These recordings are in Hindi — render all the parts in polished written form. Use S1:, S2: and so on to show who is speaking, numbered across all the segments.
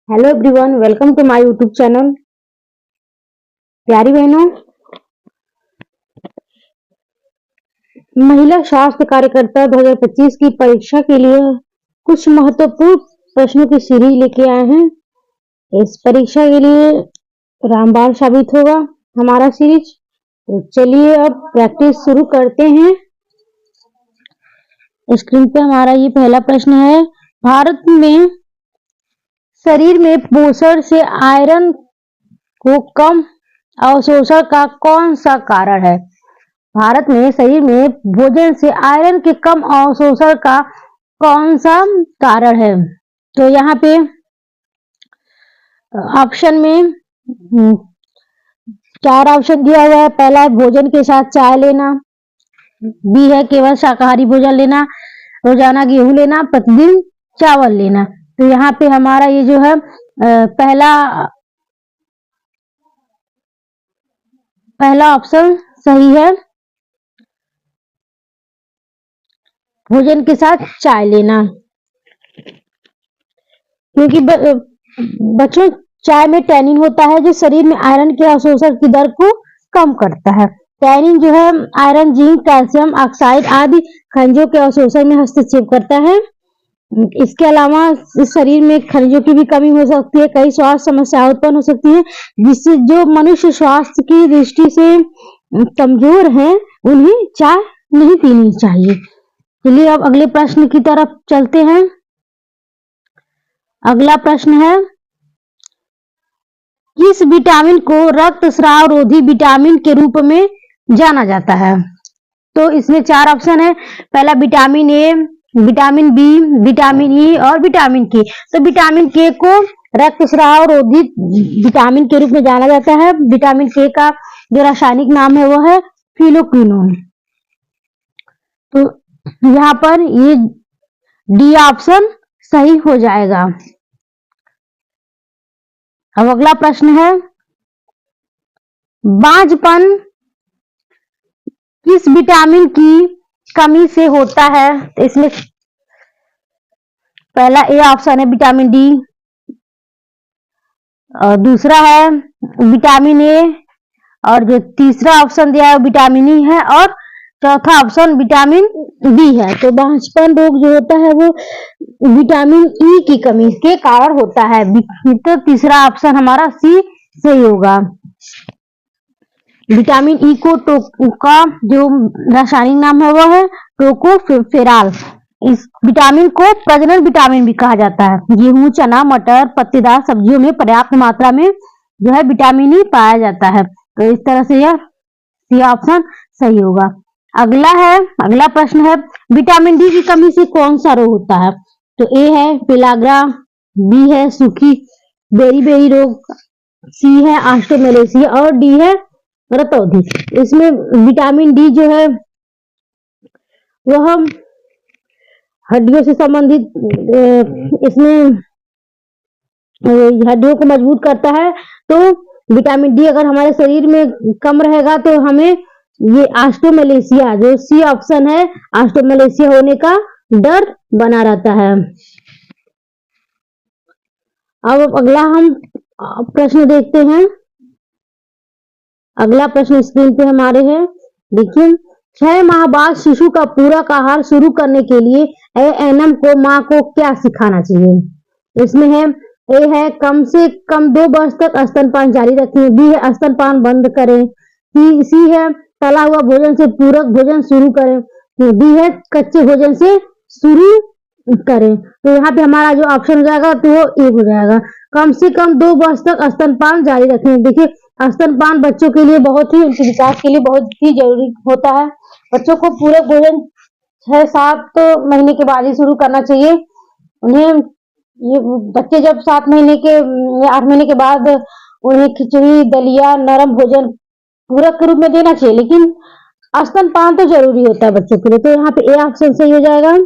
S1: Hello everyone, welcome to my YouTube channel. प्यारी बहनों, महिला स्वास्थ्य कार्यकर्ता 2025 की परीक्षा के लिए कुछ महत्वपूर्ण प्रश्नों की सीरीज लेके आए हैं। इस परीक्षा के लिए रामबाण साबित होगा हमारा सीरीज। तो चलिए अब प्रैक्टिस शुरू करते हैं। स्क्रीन पे हमारा ये पहला प्रश्न है। भारत में शरीर में पोषण से आयरन को कम अवशोषण का कौन सा कारण है? भारत में शरीर में भोजन से आयरन के कम अवशोषण का कौन सा कारण है? तो यहाँ पे ऑप्शन में 4 ऑप्शन दिया हुआ है। पहला है भोजन के साथ चाय लेना, बी है केवल शाकाहारी भोजन लेना, रोजाना गेहूं लेना, प्रतिदिन चावल लेना। तो यहाँ पे हमारा ये जो है पहला ऑप्शन सही है, भोजन के साथ चाय लेना। क्योंकि बच्चों, चाय में टैनिन होता है जो शरीर में आयरन के अवशोषण की दर को कम करता है। टैनिन जो है आयरन, जिंक, कैल्शियम ऑक्साइड आदि खनिजों के अवशोषण में हस्तक्षेप करता है। इसके अलावा शरीर में खनिजों की भी कमी हो सकती है, कई स्वास्थ्य समस्याएं उत्पन्न हो सकती है, जिससे जो मनुष्य स्वास्थ्य की दृष्टि से कमजोर हैं उन्हें चाय नहीं पीनी चाहिए। चलिए अब अगले प्रश्न की तरफ चलते हैं। अगला प्रश्न है, किस विटामिन को रक्तस्राव रोधी विटामिन के रूप में जाना जाता है? तो इसमें 4 ऑप्शन है। पहला vitamin A, vitamin B, vitamin E और विटामिन के। तो विटामिन के को रक्तस्राव रोधी विटामिन के रूप में जाना जाता है। विटामिन के का जो रासायनिक नाम है वो है फिनोक्विनोन। तो यहाँ पर ये डी ऑप्शन सही हो जाएगा। अब अगला प्रश्न है, बांझपन किस विटामिन की कमी से होता है? तो इसमें पहला ए ऑप्शन है विटामिन डी, और दूसरा है विटामिन ए, और जो तीसरा ऑप्शन दिया है विटामिन ई है, और चौथा ऑप्शन विटामिन बी है। तो बांझपन रोग जो होता है वो विटामिन ई की कमी के कारण होता है। तो तीसरा ऑप्शन हमारा सी सही होगा। विटामिन ई का जो रासायनिक नाम है वो है टोकोफेराल। इस विटामिन को प्रजनन विटामिन भी कहा जाता है। गेहूं, चना, मटर, पत्तेदार सब्जियों में पर्याप्त मात्रा में जो है विटामिन ई पाया जाता है। तो इस तरह से यह सी ऑप्शन सही होगा। अगला प्रश्न है, विटामिन डी की कमी से कौन सा रोग होता है? तो ए है पेलाग्रा, बी है सूखी बेरी रोग, सी है ऑस्टियोमेलेसिया और डी है रतौंधी। इसमें विटामिन डी जो है वह हड्डियों से संबंधित, इसमें हड्डियों को मजबूत करता है। तो विटामिन डी अगर हमारे शरीर में कम रहेगा तो हमें ये ऑस्टियोमेलेसिया, जो सी ऑप्शन है, ऑस्टियोमेलेसिया होने का डर बना रहता है। अब अगला हम प्रश्न देखते हैं। अगला प्रश्न स्क्रीन पे हमारे है, देखिए, 6 माह बाद शिशु का पूरक आहार शुरू करने के लिए एएनएम को माँ को क्या सिखाना चाहिए? इसमें है ए है कम से कम 2 वर्ष तक स्तनपान जारी रखें, बी है स्तनपान बंद करें, सी है तला हुआ भोजन से पूरक भोजन शुरू करें, डी है कच्चे भोजन से शुरू करें। तो यहाँ पे हमारा जो ऑप्शन हो जाएगा तो वो ए हो जाएगा। कम से कम 2 वर्ष तक स्तनपान जारी रखें। देखिए, स्तनपान बच्चों के लिए बहुत ही, उनके विकास के लिए बहुत ही जरूरी होता है। बच्चों को पूरक भोजन 6-7 महीने के बाद ही शुरू करना चाहिए। उन्हें ये बच्चे जब 7 महीने के या 8 महीने के बाद उन्हें खिचड़ी, दलिया, नरम भोजन पूरक के रूप में देना चाहिए, लेकिन स्तनपान तो जरूरी होता है बच्चों के लिए। तो यहाँ पे ए ऑप्शन सही हो जाएगा।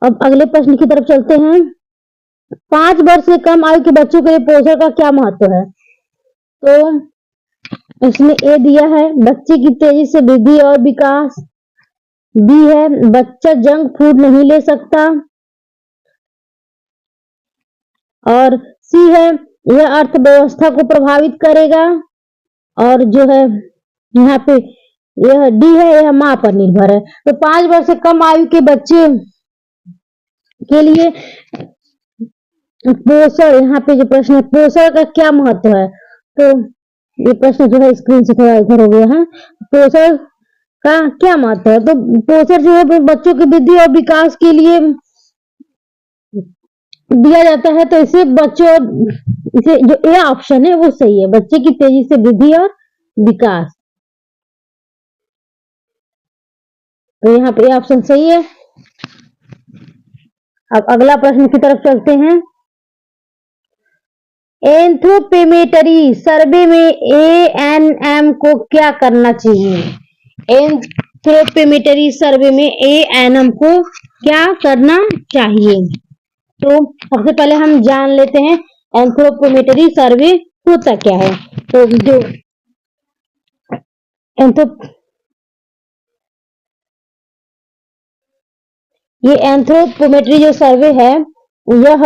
S1: अब अगले प्रश्न की तरफ चलते हैं। 5 वर्ष से कम आयु के बच्चों के लिए पोषण का क्या महत्व है? तो इसमें ए दिया है बच्चे की तेजी से वृद्धि और विकास, बी है बच्चा जंक फूड नहीं ले सकता, और सी है यह अर्थव्यवस्था को प्रभावित करेगा, और जो है यहाँ पे यह डी है यह माँ पर निर्भर है। तो 5 वर्ष से कम आयु के बच्चे के लिए पोषण, यहाँ पे जो प्रश्न है पोषण का क्या महत्व है, तो ये प्रश्न जो है स्क्रीन से थोड़ा इधर हो गया है। पोषण का क्या महत्व है, तो पोषण जो है बच्चों की वृद्धि और विकास के लिए दिया जाता है। तो इसे बच्चों, इसे जो ए ऑप्शन है वो सही है, बच्चे की तेजी से वृद्धि और विकास। तो यहाँ पे ए ऑप्शन सही है। अब अगला प्रश्न की तरफ चलते हैं। एंथ्रोपोमेट्री सर्वे में एएनएम को क्या करना चाहिए? एंथ्रोपोमेट्री सर्वे में एएनएम को क्या करना चाहिए? तो सबसे पहले हम जान लेते हैं एंथ्रोपोमेट्री सर्वे होता क्या है। तो जो ये एंथ्रोपोमेट्री जो सर्वे है यह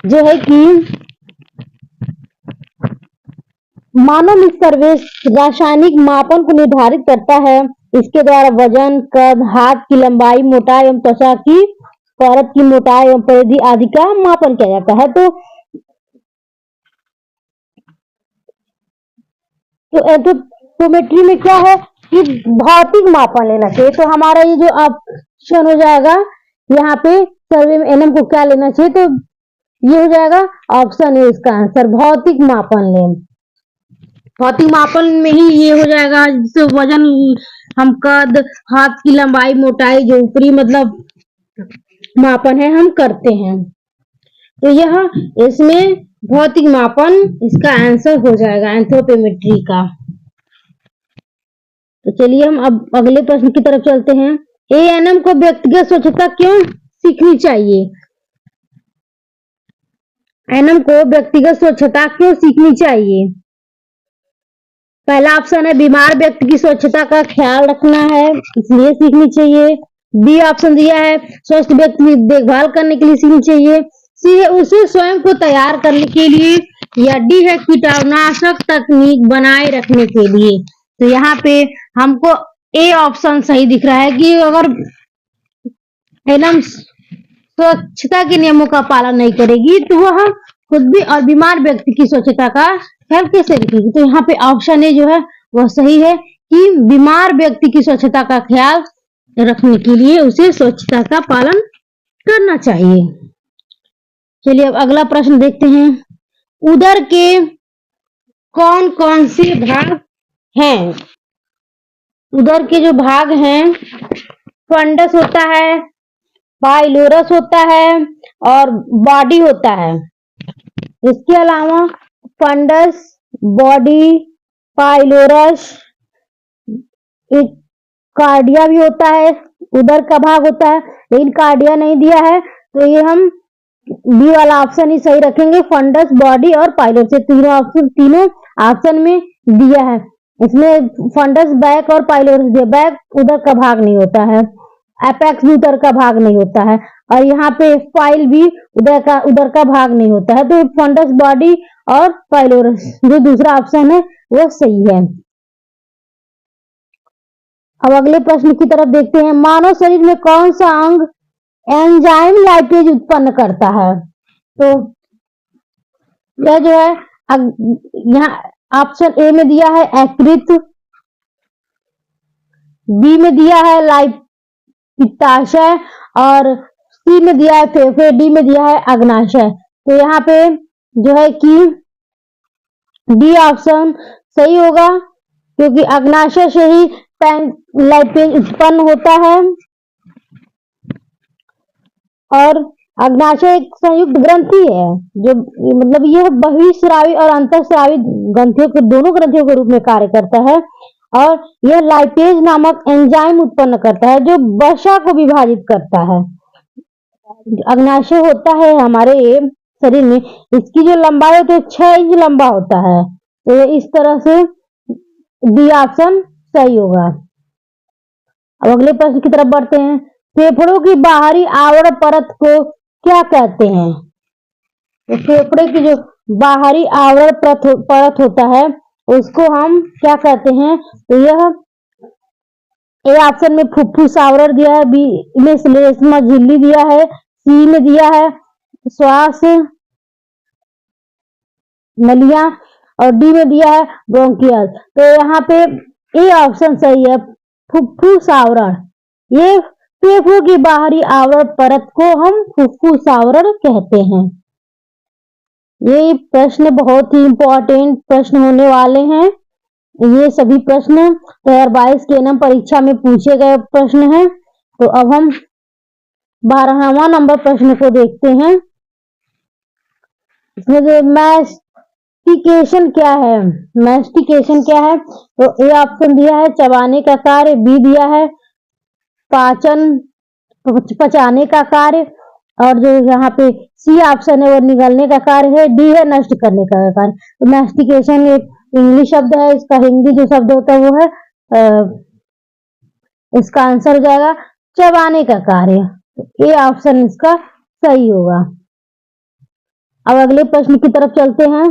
S1: जो है कि मानव सर्वे रासायनिक मापन को निर्धारित करता है। इसके द्वारा वजन, कद, हाथ की लंबाई, मोटाई एवं त्वचा की परत की मोटाई एवं परिधि आदि का मापन किया जाता है। तो एंथ्रोपोमेट्री में क्या है कि भौतिक मापन लेना चाहिए। तो हमारा ये जो ऑप्शन हो जाएगा यहाँ पे सर्वे में एनएम को क्या लेना चाहिए, तो ये हो जाएगा ऑप्शन है इसका आंसर, भौतिक मापन लें। भौतिक मापन में ही ये हो जाएगा, जिससे वजन, हम कद, हाथ की लंबाई, मोटाई, जो ऊपरी मतलब मापन है हम करते हैं। तो यह इसमें भौतिक मापन इसका आंसर हो जाएगा एंथ्रोपोमेट्री का। तो चलिए हम अब अगले प्रश्न की तरफ चलते हैं। एएनएम को व्यक्तिगत स्वच्छता क्यों सीखनी चाहिए? एएनएम को व्यक्तिगत स्वच्छता क्यों सीखनी चाहिए? पहला ऑप्शन है बीमार व्यक्ति की स्वच्छता का ख्याल रखना है, इसलिए सीखनी चाहिए। बी ऑप्शन दिया है स्वस्थ व्यक्ति की देखभाल करने के लिए सीखनी चाहिए। सी है उसे स्वयं को तैयार करने के लिए, या डी है कीटाणुनाशक तकनीक बनाए रखने के लिए। तो यहाँ पे हमको ए ऑप्शन सही दिख रहा है कि अगर एकदम स्वच्छता के नियमों का पालन नहीं करेगी तो वह खुद भी और बीमार व्यक्ति की स्वच्छता का ख्याल कैसे रखेगी। तो यहाँ पे ऑप्शन ए जो है वह सही है कि बीमार व्यक्ति की स्वच्छता का ख्याल रखने के लिए उसे स्वच्छता का पालन करना चाहिए। चलिए अब अगला प्रश्न देखते हैं। उदर के कौन कौन से भाग हैं? उदर के जो भाग हैं, फंडस होता है, पाइलोरस होता है और बॉडी होता है। इसके अलावा फंडस, बॉडी, पाइलोरस, एक कार्डिया भी होता है, उदर का भाग होता है, लेकिन कार्डिया नहीं दिया है। तो ये हम बी वाला ऑप्शन ही सही रखेंगे, फंडस, बॉडी और पाइलोरस। तीनों ऑप्शन में दिया है। इसमें फंडस बैक और पाइलोरस दिया। बैक उदर का भाग नहीं होता है, एपेक्स भी उदर का भाग नहीं होता है, और यहाँ पे पाइल भी उदर का भाग नहीं होता है। तो फंडस, बॉडी और पाइलोरस जो दूसरा ऑप्शन है वो सही है। अब अगले प्रश्न की तरफ देखते हैं। मानव शरीर में कौन सा अंग एंजाइम लाइपेज उत्पन्न करता है? तो यह जो है यहाँ ऑप्शन ए में दिया है यकृत, बी में दिया है पित्ताशय और सी में दिया है फेफड़े, डी में दिया है अग्नाशय। तो यहाँ पे जो है कि डी ऑप्शन सही होगा, क्योंकि अग्नाशय से ही लाइपेज उत्पन्न होता है और अग्नाशय एक संयुक्त ग्रंथि है, जो मतलब यह बहिःस्रावी और अंतःस्रावी ग्रंथियों के दोनों ग्रंथियों के रूप में कार्य करता है, और यह लाइपेज नामक एंजाइम उत्पन्न करता है जो वसा को विभाजित करता है। अग्नाशय होता है हमारे शरीर में, इसकी जो लंबाई होती है 6 इंच लंबा होता है। तो इस तरह से डी ऑप्शन सही होगा। अब अगले प्रश्न की तरफ बढ़ते हैं। फेफड़ों की बाहरी आवरण परत को क्या कहते हैं? तो फेफड़े की जो बाहरी आवरण परत होता है उसको हम क्या कहते हैं? तो यह ए ऑप्शन में फुफ्फुस आवरण दिया है, बी में श्लेष्मा झिल्ली दिया है, सी में दिया है श्वास नलियां और डी में दिया है ब्रोंकियल। तो यहाँ पे ए ऑप्शन सही है, फुफ्फुस आवरण। ये फेफड़ों की बाहरी आवरण परत को हम फुफ्फुस आवरण कहते हैं। ये प्रश्न बहुत ही इंपॉर्टेंट प्रश्न होने वाले हैं। ये सभी प्रश्न 2022 के एनएम परीक्षा में पूछे गए प्रश्न हैं। तो अब हम 12वां नंबर प्रश्न को देखते हैं। इसमें जो मैस्टिकेशन क्या है? मैस्टिकेशन क्या है? तो ए ऑप्शन दिया है चबाने का कार्य, बी दिया है पाचन पचाने का कार्य, और जो यहाँ पे सी ऑप्शन है वो निगलने का कार्य है, डी है नष्ट करने का कार्य। तो मैस्टिकेशन एक इंग्लिश शब्द है, इसका हिंदी जो शब्द होता है वो है इसका आंसर हो जाएगा चबाने का कार्य। तो ए ऑप्शन इसका सही होगा। अब अगले प्रश्न की तरफ चलते हैं।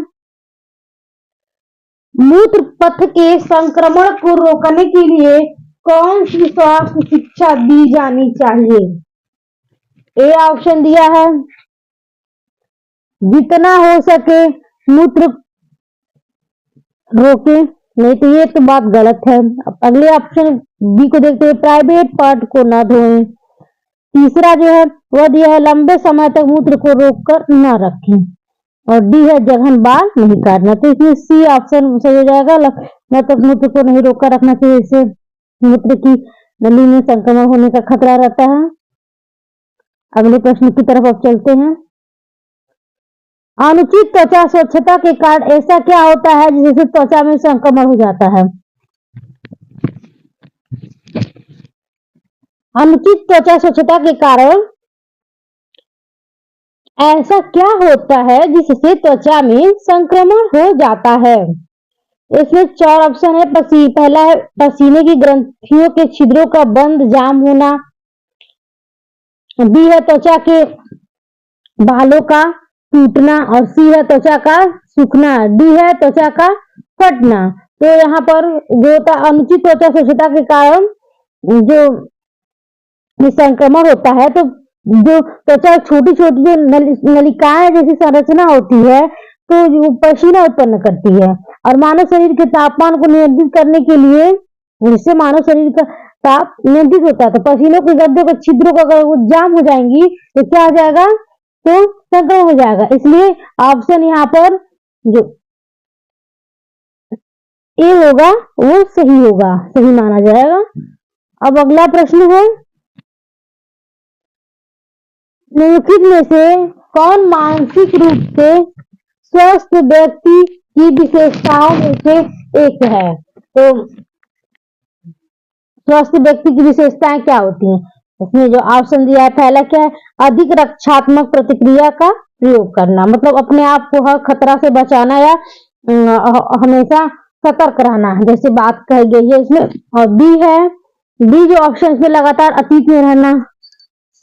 S1: मूत्र पथ के संक्रमण को रोकने के लिए कौन सी स्वास्थ्य शिक्षा दी जानी चाहिए? ए ऑप्शन दिया है जितना हो सके मूत्र रोके, नहीं तो ये तो बात गलत है। अब अगले ऑप्शन बी को देखते हैं, प्राइवेट पार्ट को ना धोएं। तीसरा जो है वह दिया है लंबे समय तक मूत्र को रोककर न रखें, और डी है जघन बाल नहीं काटना। तो इसमें सी ऑप्शन सही हो जाएगा, न तक मूत्र को नहीं रोककर रखना चाहिए, इससे मूत्र की नली में संक्रमण होने का खतरा रहता है। अगले प्रश्न की तरफ अब चलते हैं। अनुचित त्वचा स्वच्छता के कारण ऐसा क्या होता है जिससे त्वचा में संक्रमण हो जाता है? अनुचित त्वचा स्वच्छता के कारण ऐसा क्या होता है जिससे त्वचा में संक्रमण हो जाता है? इसमें 4 ऑप्शन है। पहला है पसीने की ग्रंथियों के छिद्रों का बंद जाम होना, बी है त्वचा के बालों का टूटना, और सी है त्वचा का सूखना, डी है त्वचा का फटना। तो यहाँ पर जो होता है अनुचित त्वचा स्वच्छता के कारण जो संक्रमण होता है, तो जो त्वचा छोटी छोटी जो नलिकाएं जैसी संरचना होती है तो वो पसीना उत्पन्न करती है, और मानव शरीर के तापमान को नियंत्रित करने के लिए, जिससे मानव शरीर का ताप नियंत्रित होता है, तो पसीनों के गड्ढों के छिद्रों को अगर वो जाम हो जाएंगी तो क्या हो जाएगा? तो संक्रमण हो जाएगा। इसलिए ऑप्शन यहाँ पर जो ए होगा वो सही होगा, सही माना जाएगा। अब अगला प्रश्न है, निम्नलिखित में से कौन मानसिक रूप से स्वस्थ व्यक्ति की विशेषताओं में से एक है? तो स्वस्थ व्यक्ति की विशेषताएं क्या होती हैं? इसमें जो ऑप्शन दिया है पहला क्या है, अधिक रक्षात्मक प्रतिक्रिया का प्रयोग करना, मतलब अपने आप को हर खतरा से बचाना या हमेशा सतर्क रहना, जैसे बात कही गई है इसमें। और बी जो ऑप्शन इसमें लगातार अतीत में रहना,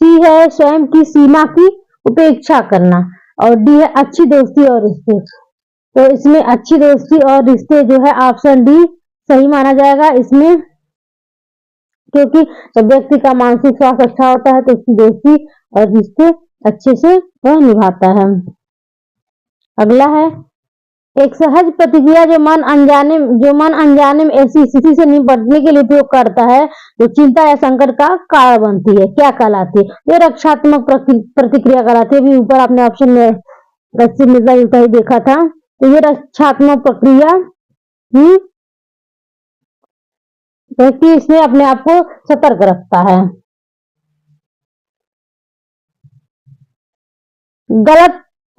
S1: सी है स्वयं की सीमा की उपेक्षा करना, और डी है अच्छी दोस्ती और रिश्ते। तो इसमें अच्छी दोस्ती और रिश्ते जो है ऑप्शन डी सही माना जाएगा इसमें, क्योंकि जब व्यक्ति का मानसिक स्वास्थ्य अच्छा होता है तो उसकी दोस्ती और रिश्ते अच्छे से वह निभाता है। अगला है, एक सहज प्रतिक्रिया जो मन अनजाने में ऐसी स्थिति से निपटने के लिए उपयोग करता है जो चिंता या संकट का कारण बनती है, क्या कहलाती है? ये रक्षात्मक प्रतिक्रिया कहलाती है। अभी ऊपर आपने ऑप्शन में रस्सी मिलता जुलता ही देखा था, तो ये रक्षात्मक प्रक्रिया ही व्यक्ति इसमें अपने आप को सतर्क रखता है।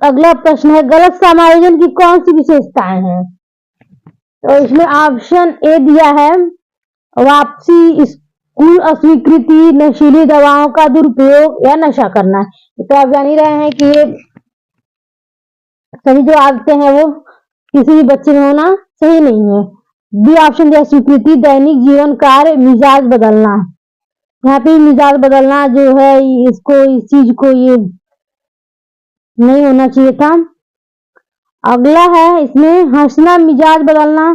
S1: अगला प्रश्न है, गलत समायोजन की कौन सी विशेषताएं हैं? तो इसमें ऑप्शन ए दिया है वापसी, स्कूल अस्वीकृति, नशीली दवाओं का दुरुपयोग या नशा करना। तो आप जान ही रहे हैं कि ये सभी जो आदतें हैं वो किसी भी बच्चे में होना सही नहीं है। बी ऑप्शन दिया स्वीकृति, दैनिक जीवन कार्य, मिजाज बदलना। यहाँ पे मिजाज बदलना जो है इसको, इस चीज को ये नहीं होना चाहिए था। अगला है इसमें हंसना, मिजाज बदलना,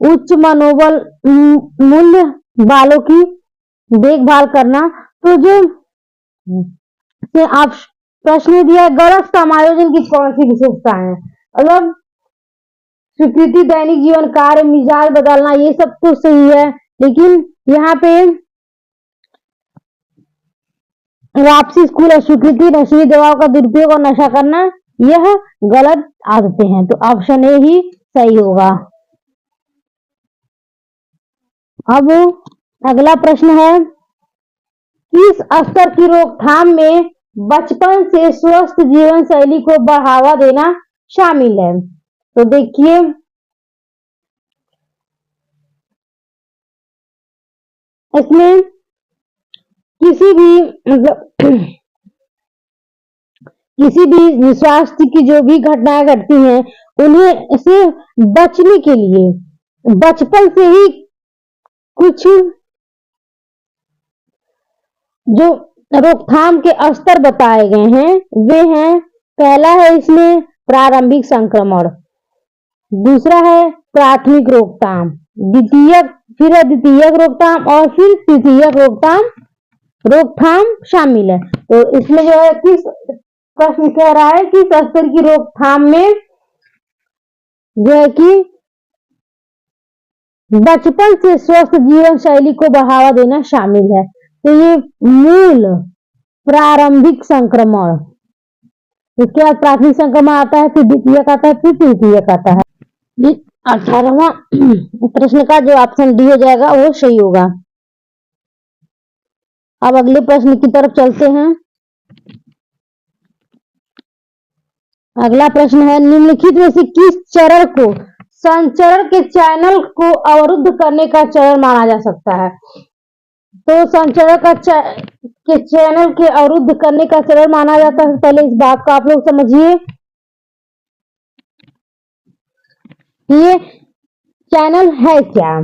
S1: उच्च मनोबल, मूल्य वालों की देखभाल करना। तो जो से आप प्रश्न दिया है, गलत समायोजन की कौन सी विशेषताएं हैं? मतलब स्वीकृति, दैनिक जीवन कार्य, मिजाज बदलना, ये सब तो सही है, लेकिन यहाँ पे वापसी, स्कूल, अस्वीकृति, नशीली दवाओं का दुरुपयोग और नशा करना, यह गलत आदतें हैं। तो ऑप्शन ए ही सही होगा। अब अगला प्रश्न है, किस स्तर की रोकथाम में बचपन से स्वस्थ जीवन शैली को बढ़ावा देना शामिल है? तो देखिए, इसमें किसी भी मतलब किसी भी स्वास्थ्य की जो भी घटनाएं घटती हैं, उन्हें से बचने के लिए बचपन से ही कुछ जो रोकथाम के स्तर बताए गए हैं वे हैं, पहला है इसमें प्रारंभिक संक्रमण, दूसरा है प्राथमिक रोकथाम, फिर है द्वितीयक रोकथाम और फिर तृतीयक रोकथाम शामिल है। तो इसमें जो है किस प्रश्न कह रहा है कि स्तर की रोकथाम में जो है कि बचपन से स्वस्थ जीवन शैली को बढ़ावा देना शामिल है। तो ये मूल प्रारंभिक संक्रमण, उसके बाद प्राथमिक संक्रमण आता है, फिर द्वितीयक आता है, फिर तृतीयक आता है। 18वां प्रश्न का जो ऑप्शन डी हो जाएगा वो सही होगा। अब अगले प्रश्न की तरफ चलते हैं। अगला प्रश्न है, निम्नलिखित में से किस चरण को संचरण के चैनल को अवरुद्ध करने का चरण माना जा सकता है? तो संचरण के चैनल के अवरुद्ध करने का चरण माना जाता है। पहले इस बात को आप लोग समझिए, ये चैनल है क्या?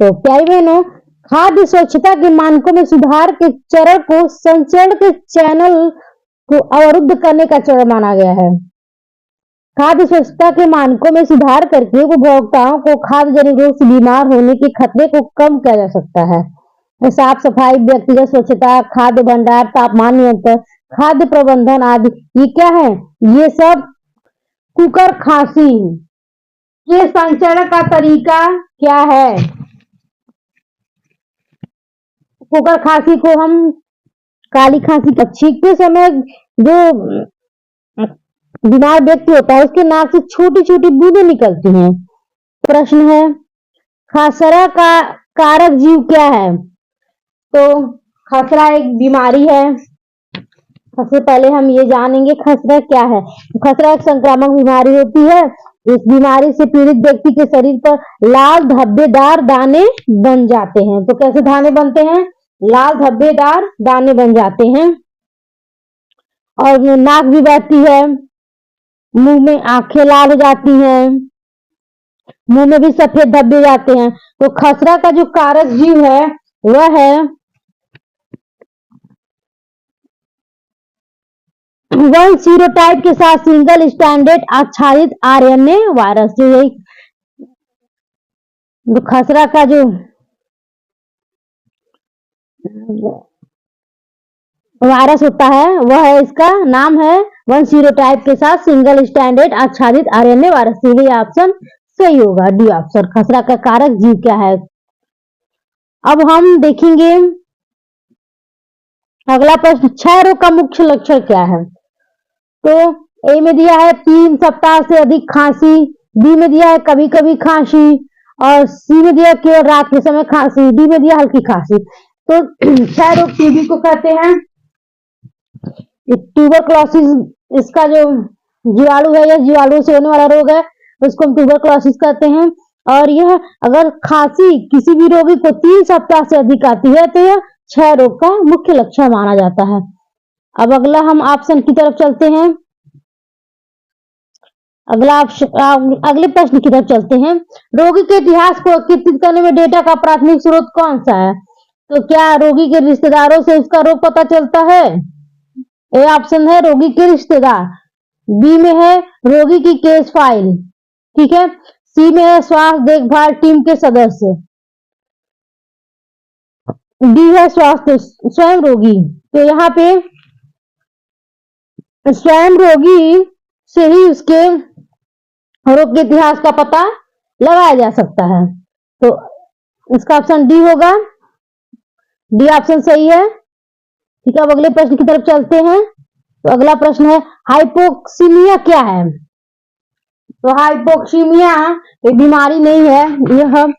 S1: तो प्यारी बहनों, खाद्य स्वच्छता के मानकों में सुधार के चरण को संचरण के चैनल को अवरुद्ध करने का चरण माना गया है। खाद्य स्वच्छता के मानकों में सुधार करके उपभोक्ताओं को खाद्य जनित रोग से बीमार होने के खतरे को कम किया जा सकता है। साफ सफाई, व्यक्तिगत स्वच्छता, खाद्य भंडार, तापमान नियंत्रण, खाद्य प्रबंधन आदि, ये क्या है? ये सब कुकर खांसी के संचरण का तरीका क्या है? कुकर खांसी को हम काली खांसी का छींकते समय जो बीमार व्यक्ति होता है उसके नाक से छोटी छोटी बूंदें निकलती हैं। प्रश्न है, खसरा का कारक जीव क्या है? तो खसरा एक बीमारी है। सबसे पहले हम ये जानेंगे खसरा क्या है। खसरा एक संक्रामक बीमारी होती है। इस बीमारी से पीड़ित व्यक्ति के शरीर पर लाल धब्बेदार दाने बन जाते हैं। तो कैसे दाने बनते हैं? लाल धब्बेदार दाने बन जाते हैं और नाक भी बहती है, मुंह में आंखें लाल हो जाती हैं, मुंह में भी सफेद धब्बे जाते हैं। तो खसरा का जो कारक जीव है वह है वन सीरोटाइप के साथ सिंगल स्टैंडर्ड आच्छादित आरएनए वायरस। जो यही खसरा का जो वायरस होता है वह है, इसका नाम है वन सीरोटाइप के साथ सिंगल स्टैंडर्ड आच्छादित आरएनए वायरस। यही ऑप्शन सही होगा, डी ऑप्शन। खसरा का कारक जीव क्या है? अब हम देखेंगे अगला प्रश्न, क्षय रोग का मुख्य लक्षण क्या है? तो ए में दिया है 3 सप्ताह से अधिक खांसी, बी में दिया है कभी कभी खांसी और सी में दिया केवल रात के समय खांसी, डी में दिया हल्की खांसी। तो क्षय रोग टीबी को कहते हैं। ट्यूबरक्लोसिस इसका जो जीवाणु है, यह जीवाणु से होने वाला रोग है, उसको हम ट्यूबरक्लोसिस कहते हैं। और यह अगर खांसी किसी भी रोगी को 3 सप्ताह से अधिक आती है तो यह क्षय रोग का मुख्य लक्षण माना जाता है। अब अगला हम ऑप्शन की तरफ चलते हैं। अगले प्रश्न की तरफ चलते हैं। रोगी के इतिहास को एकत्रित करने में डेटा का प्राथमिक स्रोत कौन सा है? तो क्या रोगी के रिश्तेदारों से उसका रोग पता चलता है? ए ऑप्शन है रोगी के रिश्तेदार, बी में है रोगी की केस फाइल, ठीक है, सी में है स्वास्थ्य देखभाल टीम के सदस्य, डी है स्वास्थ्य स्वयं रोगी। तो यहाँ पे स्वयं रोगी से ही उसके रोग के इतिहास का पता लगाया जा सकता है। तो इसका ऑप्शन डी होगा, डी ऑप्शन सही है। ठीक है, अब अगले प्रश्न की तरफ चलते हैं। तो अगला प्रश्न है हाइपोक्सीमिया क्या है? तो हाइपोक्सीमिया ये बीमारी नहीं है, यह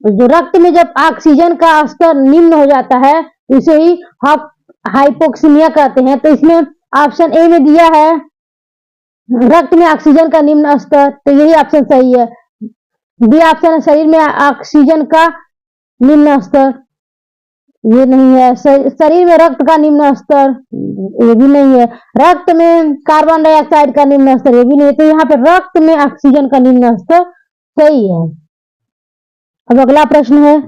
S1: जो रक्त में जब ऑक्सीजन का स्तर निम्न हो जाता है इसे ही हाइपोक्सीमिया कहते हैं। तो इसमें ऑप्शन ए में दिया है रक्त में ऑक्सीजन का निम्न स्तर, तो यही ऑप्शन सही है। बी ऑप्शन है शरीर में ऑक्सीजन का निम्न स्तर, ये नहीं है। शरीर में रक्त का निम्न स्तर, ये भी नहीं है। रक्त में कार्बन डाइऑक्साइड का निम्न स्तर, ये भी नहीं है। तो यहाँ पे रक्त में ऑक्सीजन का निम्न स्तर सही है। अब अगला प्रश्न है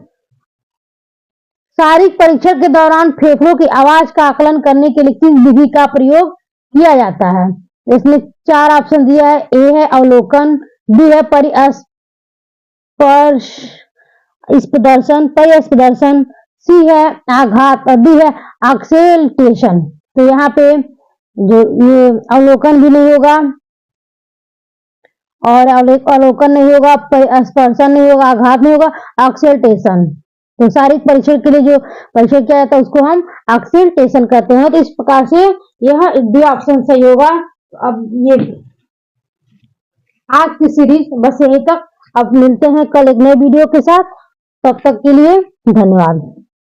S1: शारीरिक परीक्षण के दौरान फेफड़ों की आवाज का आकलन करने के लिए किस विधि का प्रयोग किया जाता है? इसमें 4 ऑप्शन दिया है। ए है अवलोकन, बी है परिस्पर्शन, सी है आघात और डी है ऑक्सेल्टेशन। तो यहाँ पे जो ये अवलोकन भी नहीं होगा और अवलोकन नहीं होगा, स्पर्शन नहीं होगा, आघात नहीं होगा, ऑक्सेल्टेशन। तो शारीरिक परीक्षण के लिए जो परीक्षण किया जाता है उसको हम ऑक्सेल्टेशन कहते हैं। तो इस प्रकार से यह डी ऑप्शन सही होगा। अब ये आज की सीरीज बस यहीं तक। अब मिलते हैं कल एक नए वीडियो के साथ, तब तक के लिए धन्यवाद।